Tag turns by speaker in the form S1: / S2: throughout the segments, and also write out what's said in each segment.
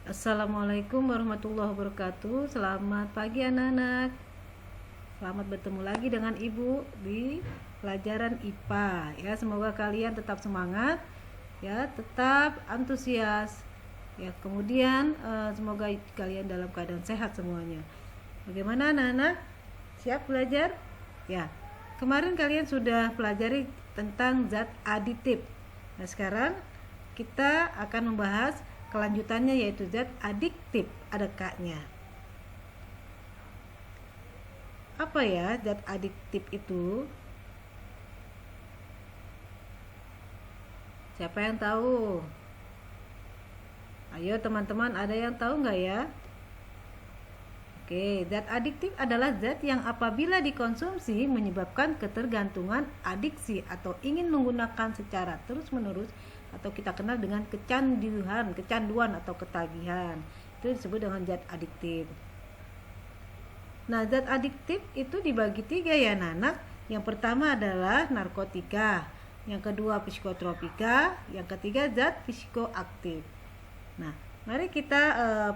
S1: Assalamualaikum warahmatullahi wabarakatuh. Selamat pagi anak-anak. Selamat bertemu lagi dengan Ibu di pelajaran IPA ya. Semoga kalian tetap semangat ya, tetap antusias ya. Kemudian semoga kalian dalam keadaan sehat semuanya. Bagaimana anak-anak? Siap belajar? Ya. Kemarin kalian sudah pelajari tentang zat aditif. Nah, sekarang kita akan membahas kelanjutannya, yaitu zat adiktif. Ada K-nya. Apa ya zat adiktif itu? Siapa yang tahu? Ayo teman-teman, ada yang tahu nggak ya? Oke, zat adiktif adalah zat yang apabila dikonsumsi menyebabkan ketergantungan, adiksi, atau ingin menggunakan secara terus-menerus, atau kita kenal dengan kecanduan atau ketagihan. Itu disebut dengan zat adiktif. Nah, zat adiktif itu dibagi 3 ya anak-anak. Yang pertama adalah narkotika, yang kedua psikotropika, yang ketiga zat psikoaktif. Nah, mari kita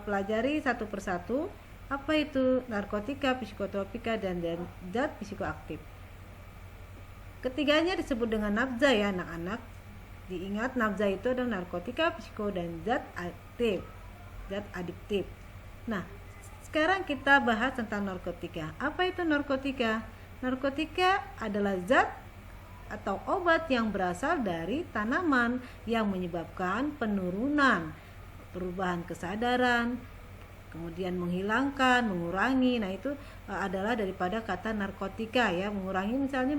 S1: pelajari satu persatu. Apa itu narkotika, psikotropika, dan zat psikoaktif? Ketiganya disebut dengan nafza ya anak-anak. Diingat, nafza itu adalah narkotika, psiko, dan zat aktif, zat adiktif. Nah, sekarang kita bahas tentang narkotika. Apa itu narkotika? Narkotika adalah zat atau obat yang berasal dari tanaman yang menyebabkan penurunan, perubahan kesadaran, kemudian menghilangkan, mengurangi. Nah, itu adalah daripada kata narkotika ya. Mengurangi misalnya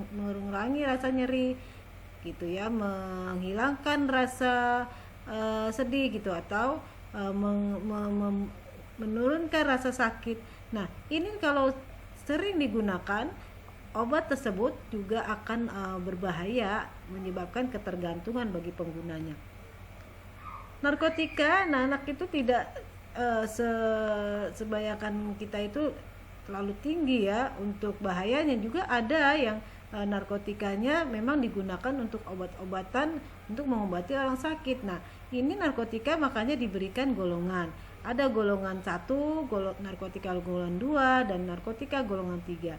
S1: mengurangi rasa nyeri gitu ya, menghilangkan rasa sedih gitu, atau menurunkan rasa sakit. Nah, ini kalau sering digunakan, obat tersebut juga akan berbahaya, menyebabkan ketergantungan bagi penggunanya. Narkotika, nah anak itu tidak sebayakan kita itu terlalu tinggi ya untuk bahayanya. Juga ada yang narkotikanya memang digunakan untuk obat-obatan untuk mengobati orang sakit. Nah, ini narkotika makanya diberikan golongan. Ada golongan 1, narkotika golongan 2, dan narkotika golongan 3.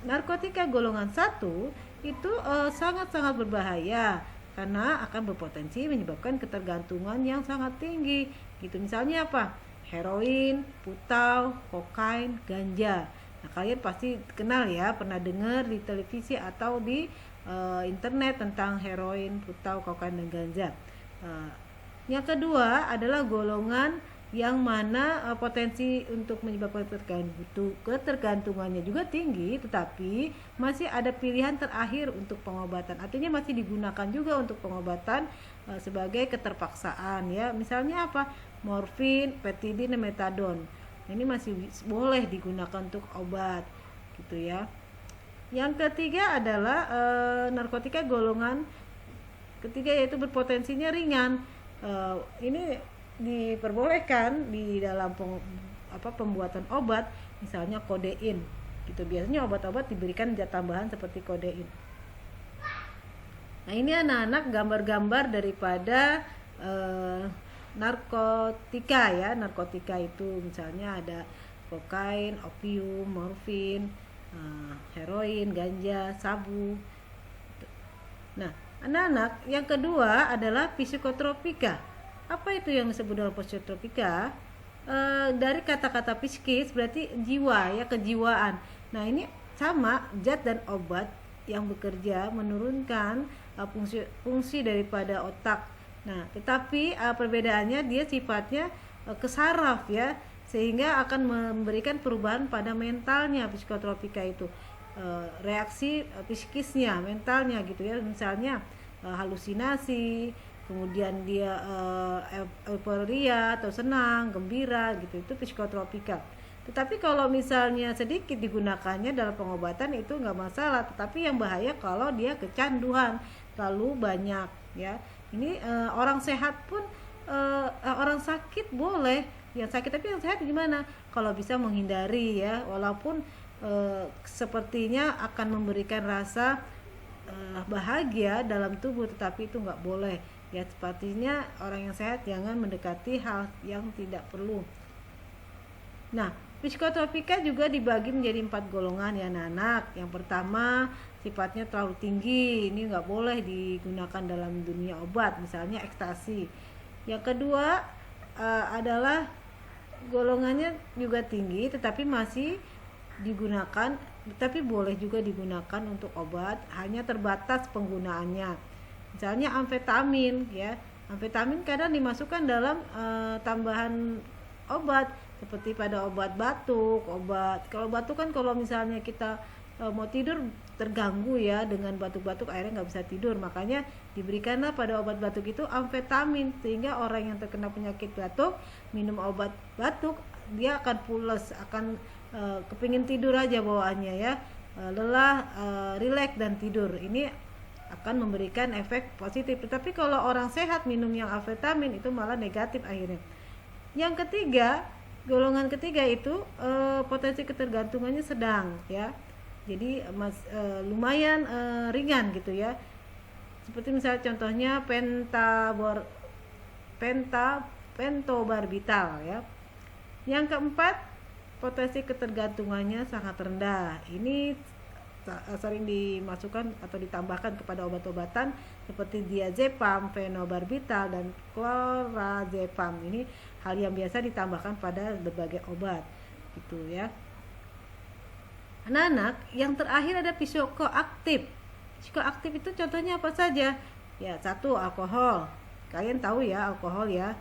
S1: Narkotika golongan 1 itu sangat-sangat berbahaya karena akan berpotensi menyebabkan ketergantungan yang sangat tinggi. Gitu, misalnya apa? Heroin, putau, kokain, ganja. Nah, kalian pasti kenal ya, pernah dengar di televisi atau di internet tentang heroin, putau, kokain, dan ganja. Yang kedua adalah golongan yang mana potensi untuk menyebabkan ketergantungannya juga tinggi, tetapi masih ada pilihan terakhir untuk pengobatan. Artinya masih digunakan juga untuk pengobatan sebagai keterpaksaan ya. Misalnya apa? Morfin, petidin, dan metadon. Ini masih boleh digunakan untuk obat gitu ya. Yang ketiga adalah narkotika golongan ketiga, yaitu berpotensinya ringan. Ini diperbolehkan di dalam pembuatan obat, misalnya kodein gitu. Biasanya obat-obat diberikan zat tambahan seperti kodein. Nah, ini anak-anak gambar-gambar daripada narkotika ya. Narkotika itu misalnya ada kokain, opium, morfin, heroin, ganja, sabu. Nah, anak-anak, yang kedua adalah psikotropika. Apa itu yang disebut dengan psikotropika? Dari kata-kata psikis berarti jiwa ya, kejiwaan. Nah, ini sama zat dan obat yang bekerja menurunkan fungsi daripada otak. Nah, tetapi perbedaannya dia sifatnya ke saraf ya, sehingga akan memberikan perubahan pada mentalnya. Psikotropika itu reaksi psikisnya, mentalnya gitu ya. Misalnya halusinasi, kemudian dia euforia atau senang, gembira gitu, itu psikotropika. Tetapi kalau misalnya sedikit digunakannya dalam pengobatan itu nggak masalah. Tetapi yang bahaya kalau dia kecanduan terlalu banyak ya. Ini orang sehat pun, orang sakit boleh, yang sakit, tapi yang sehat gimana? Kalau bisa menghindari ya, walaupun sepertinya akan memberikan rasa bahagia dalam tubuh, tetapi itu nggak boleh Ya sepertinya orang yang sehat jangan mendekati hal yang tidak perlu. Nah, psikotropika juga dibagi menjadi 4 golongan ya anak-anak. Yang pertama, sifatnya terlalu tinggi, ini nggak boleh digunakan dalam dunia obat, misalnya ekstasi. Yang kedua adalah golongannya juga tinggi, tetapi masih digunakan, tetapi boleh juga digunakan untuk obat, hanya terbatas penggunaannya. Misalnya amfetamin ya, amfetamin kadang dimasukkan dalam tambahan obat, seperti pada obat batuk, kalau batuk kan kalau misalnya kita mau tidur terganggu ya dengan batuk-batuk, akhirnya nggak bisa tidur, makanya diberikanlah pada obat batuk itu amfetamin, sehingga orang yang terkena penyakit batuk minum obat batuk dia akan pules, akan kepingin tidur aja bawaannya ya, lelah, rileks dan tidur. Ini akan memberikan efek positif. Tetapi kalau orang sehat minum yang amfetamin itu malah negatif akhirnya. Yang ketiga, golongan ketiga itu potensi ketergantungannya sedang ya. Jadi lumayan ringan gitu ya. Seperti misalnya contohnya pentobarbital ya. Yang keempat, potensi ketergantungannya sangat rendah. Ini sering dimasukkan atau ditambahkan kepada obat-obatan seperti diazepam, fenobarbital, dan clorazepam. Ini hal yang biasa ditambahkan pada berbagai obat gitu ya. Anak-anak, yang terakhir ada psikoaktif. Psikoaktif itu contohnya apa saja? Ya, satu, alkohol. Kalian tahu ya alkohol ya.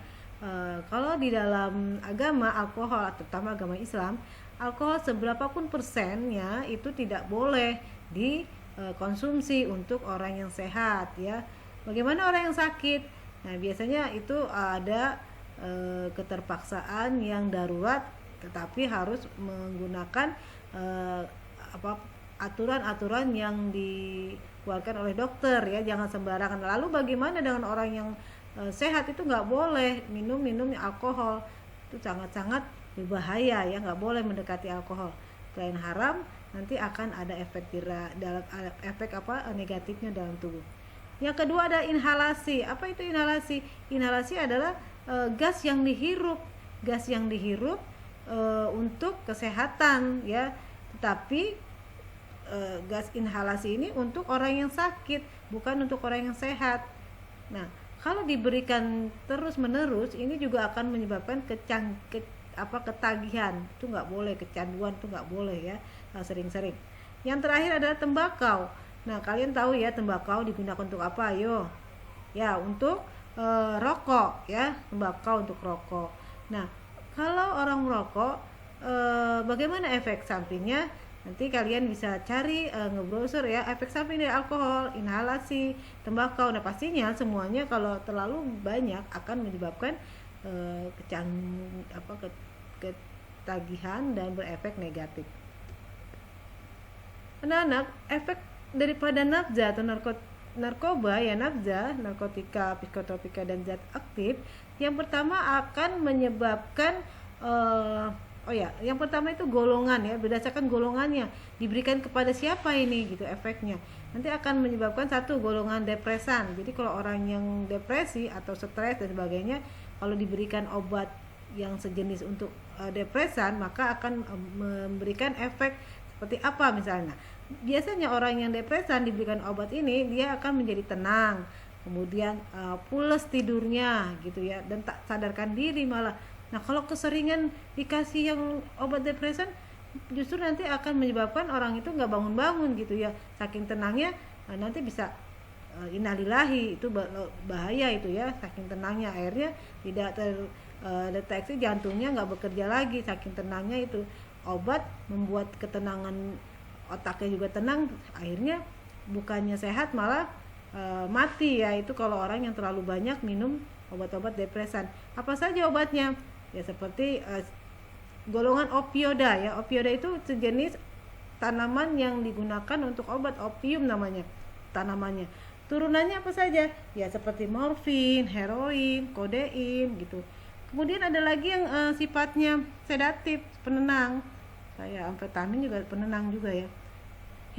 S1: Kalau di dalam agama alkohol, terutama agama Islam, alkohol seberapapun persennya itu tidak boleh dikonsumsi untuk orang yang sehat ya. Bagaimana orang yang sakit? Nah, biasanya itu ada keterpaksaan yang darurat, tetapi harus menggunakan aturan-aturan yang dikeluarkan oleh dokter ya, jangan sembarangan. Lalu bagaimana dengan orang yang sehat? Itu nggak boleh minum alkohol, itu sangat-sangat berbahaya ya, nggak boleh mendekati alkohol. Selain haram, nanti akan ada efek negatifnya dalam tubuh. Yang kedua ada inhalasi. Apa itu inhalasi? Inhalasi adalah gas yang dihirup untuk kesehatan ya. Tetapi gas inhalasi ini untuk orang yang sakit, bukan untuk orang yang sehat. Nah, kalau diberikan terus-menerus, ini juga akan menyebabkan ketagihan. Itu nggak boleh, kecanduan itu nggak boleh ya, sering-sering. Yang terakhir adalah tembakau. Nah, kalian tahu ya tembakau digunakan untuk apa? Ayo ya, untuk rokok ya, tembakau untuk rokok. Nah, kalau orang merokok, bagaimana efek sampingnya? Nanti kalian bisa cari, ngebrowser ya, efek samping dari alkohol, inhalasi, tembakau. Nah, pastinya semuanya kalau terlalu banyak akan menyebabkan ketagihan dan berefek negatif. Anak-anak, efek daripada nafza atau narkoba ya, nafza, narkotika, psikotropika, dan zat aktif, yang pertama akan menyebabkan yang pertama itu golongan ya, berdasarkan golongannya diberikan kepada siapa ini gitu efeknya. Nanti akan menyebabkan satu, golongan depresan. Jadi kalau orang yang depresi atau stres dan sebagainya, kalau diberikan obat yang sejenis untuk depresan, maka akan memberikan efek seperti apa misalnya. Biasanya orang yang depresan diberikan obat ini, dia akan menjadi tenang, kemudian pules tidurnya gitu ya, dan tak sadarkan diri malah. Nah, kalau keseringan dikasih yang obat depresan, justru nanti akan menyebabkan orang itu nggak bangun-bangun gitu ya, saking tenangnya. Nanti bisa innalillahi, itu bahaya itu ya, saking tenangnya akhirnya tidak terdeteksi, jantungnya nggak bekerja lagi, saking tenangnya itu. Obat membuat ketenangan otaknya juga tenang, akhirnya bukannya sehat malah mati ya. Itu kalau orang yang terlalu banyak minum obat-obat depresan. Apa saja obatnya? Ya seperti golongan opioida ya. Opioida itu sejenis tanaman yang digunakan untuk obat, opium namanya tanamannya. Turunannya apa saja? Ya seperti morfin, heroin, kodein gitu. Kemudian ada lagi yang sifatnya sedatif, penenang. Kayak amfetamin juga penenang juga ya.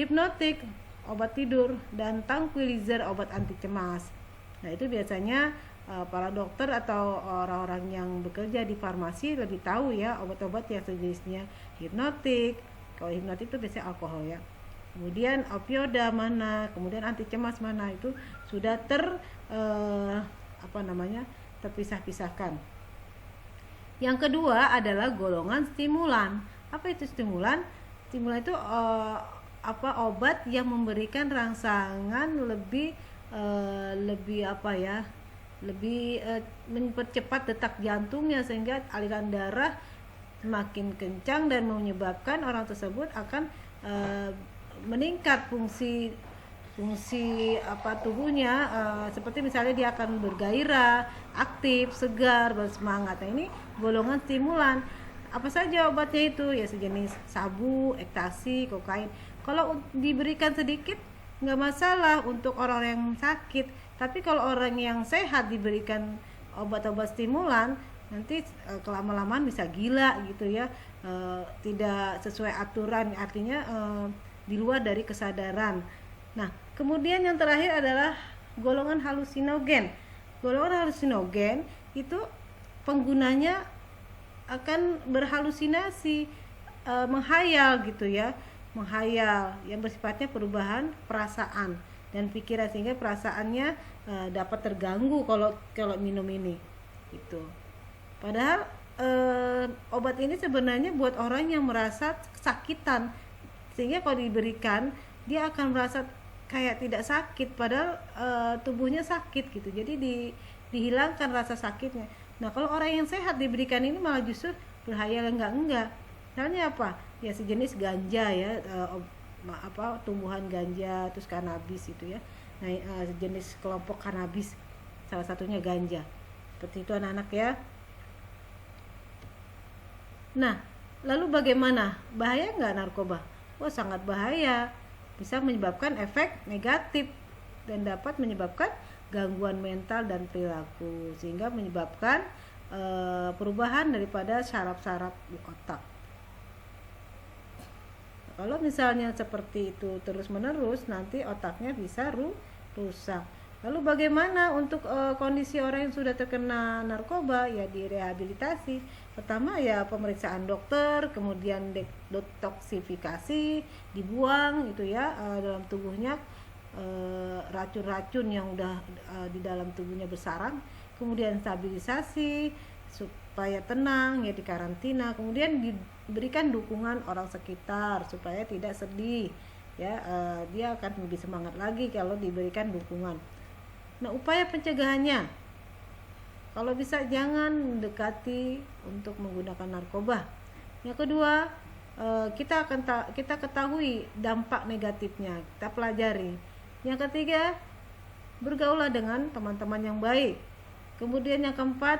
S1: Hipnotik, obat tidur, dan tranquilizer, obat anti cemas. Nah, itu biasanya para dokter atau orang-orang yang bekerja di farmasi lebih tahu ya obat-obat yang sejenisnya hipnotik. Kalau hipnotik itu biasanya alkohol ya. Kemudian opioida mana, kemudian anti cemas mana, itu sudah terpisah-pisahkan. Yang kedua adalah golongan stimulan. Apa itu stimulan? Stimulan itu obat yang memberikan rangsangan lebih mempercepat detak jantungnya sehingga aliran darah semakin kencang dan menyebabkan orang tersebut akan meningkat fungsi tubuhnya, seperti misalnya dia akan bergairah, aktif, segar, bersemangat. Nah, ini golongan stimulan. Apa saja obatnya itu? Ya sejenis sabu, ekstasi, kokain. Kalau diberikan sedikit nggak masalah untuk orang yang sakit, tapi kalau orang yang sehat diberikan obat-obat stimulan, nanti kelama-lamaan bisa gila gitu ya, tidak sesuai aturan, artinya di luar dari kesadaran. Nah, kemudian yang terakhir adalah golongan halusinogen. Golongan halusinogen itu penggunanya akan berhalusinasi, menghayal gitu ya, menghayal yang bersifatnya perubahan perasaan dan pikiran, sehingga perasaannya dapat terganggu kalau minum ini itu. Padahal obat ini sebenarnya buat orang yang merasa kesakitan, sehingga kalau diberikan dia akan merasa kayak tidak sakit padahal tubuhnya sakit gitu. Jadi dihilangkan rasa sakitnya. Nah, kalau orang yang sehat diberikan ini malah justru berhayal enggak. Misalnya apa? Ya sejenis ganja ya, tumbuhan ganja, terus kanabis itu ya. Nah, sejenis kelompok kanabis, salah satunya ganja. Seperti itu anak-anak ya. Nah, lalu bagaimana? Bahaya nggak narkoba? Wah, sangat bahaya. Bisa menyebabkan efek negatif dan dapat menyebabkan gangguan mental dan perilaku, sehingga menyebabkan perubahan daripada saraf-saraf di otak. Kalau misalnya seperti itu terus-menerus, nanti otaknya bisa rusak. Lalu bagaimana untuk kondisi orang yang sudah terkena narkoba? Ya direhabilitasi. Pertama ya pemeriksaan dokter, kemudian detoksifikasi, dibuang itu ya dalam tubuhnya racun-racun yang udah di dalam tubuhnya bersarang, kemudian stabilisasi supaya tenang ya, dikarantina, kemudian diberikan dukungan orang sekitar supaya tidak sedih ya, dia akan lebih semangat lagi kalau diberikan dukungan. Nah, upaya pencegahannya, kalau bisa jangan mendekati untuk menggunakan narkoba. Yang kedua, kita ketahui dampak negatifnya, kita pelajari. Yang ketiga, bergaullah dengan teman-teman yang baik. Kemudian yang keempat,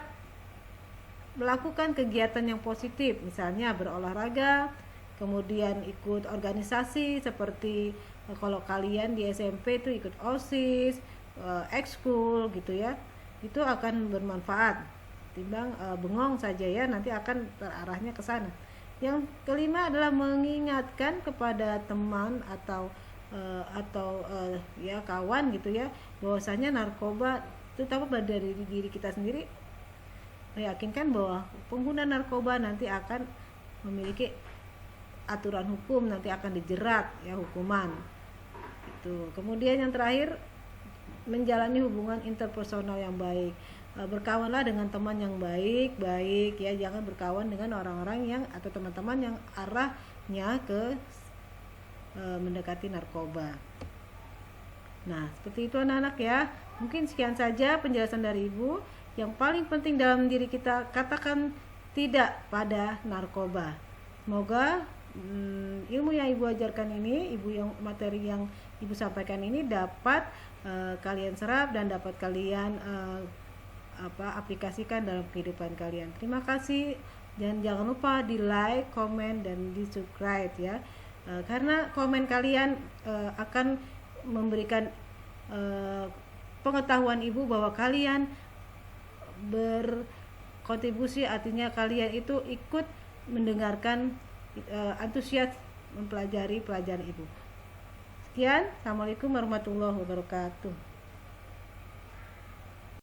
S1: melakukan kegiatan yang positif, misalnya berolahraga, kemudian ikut organisasi seperti kalau kalian di SMP itu ikut OSIS, ekskul gitu ya, itu akan bermanfaat timbang bengong saja ya, nanti akan terarahnya ke sana. Yang kelima adalah mengingatkan kepada teman atau ya kawan gitu ya, bahwasanya narkoba, terutama dari diri kita sendiri, meyakinkan bahwa pengguna narkoba nanti akan memiliki aturan hukum, nanti akan dijerat ya, hukuman itu. Kemudian yang terakhir, menjalani hubungan interpersonal yang baik. Berkawanlah dengan teman yang baik ya, jangan berkawan dengan orang-orang yang atau teman-teman yang arahnya ke mendekati narkoba. Nah, seperti itu anak-anak ya. Mungkin sekian saja penjelasan dari Ibu. Yang paling penting dalam diri kita, katakan tidak pada narkoba. Semoga ilmu yang Ibu ajarkan ini, materi yang Ibu sampaikan ini dapat kalian serap dan dapat kalian aplikasikan dalam kehidupan kalian. Terima kasih, dan jangan lupa di like, komen, dan di subscribe ya, karena komen kalian akan memberikan pengetahuan Ibu bahwa kalian berkontribusi, artinya kalian itu ikut mendengarkan, antusias mempelajari pelajaran Ibu. Sekian, Assalamualaikum warahmatullahi wabarakatuh.